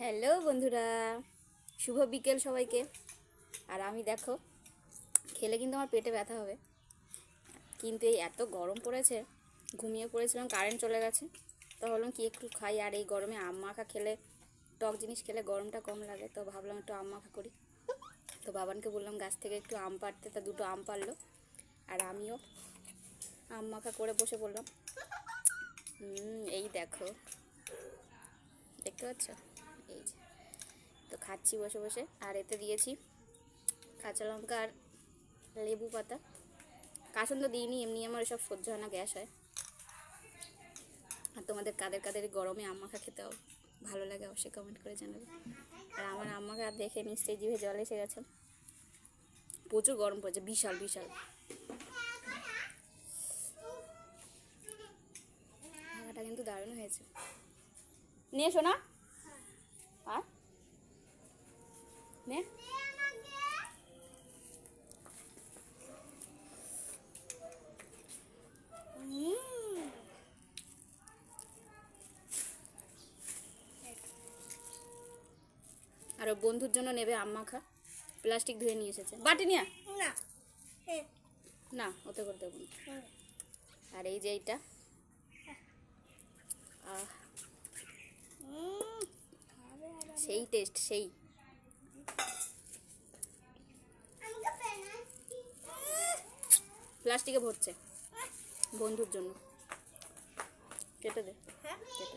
Hello বন্ধুরা, শুভ বিকেল সবাইকে। আর আমি দেখো খেলে কিন্তু আমার পেটে ব্যথা হবে, কিন্তু এই এত গরম পড়েছে, ঘুমিয়ে পড়েছিলাম, কারেন্ট চলে গেছে, তো ভাবলাম কি একটু খাই। আর এই গরমে আম মাখা খেলে, টক জিনিস খেলে গরমটা কম লাগে, তো ভাবলাম একটু আম মাখা করি। তো বাবানকে বললাম গাছ থেকে একটু আম পাড়তে, তা দুটো আম পারলো, আর আমিও আম মাখা করে বসে পড়লাম। এই দেখো, দেখতে পাচ্ছ, এই যে তো খাচ্ছি বসে বসে। আর এতে দিয়েছি কাঁচা লঙ্কা আর লেবু পাতা। কাসুন তো দিইনি, এমনি আমার এসব সহ্য হয় না, গ্যাস হয়। আর তোমাদের কাদের কাদের গরমে আম মাখা খেতে ভালো লাগে অবশ্যই কমেন্ট করে জানাবে। আর আমার আম মাখা দেখে নিশ্চয়ই জিভে জল এসে গেছে, প্রচুর গরম পড়েছে, বিশাল বিশাল। মাখাটা কিন্তু দারুণ হয়েছে। নিয়ে শোনা আর নে, আর বন্ধুর জন্য নেবে আম মাখা, প্লাস্টিক ধুয়ে নিয়ে এসেছে। বাটি নিয়ে না না, ওতে করে দেবো না। আর এই যে এইটা, সেই টেস্ট, সেই। প্লাস্টিকে ভরছে বন্ধুর জন্য, কেটে দে, কেটে।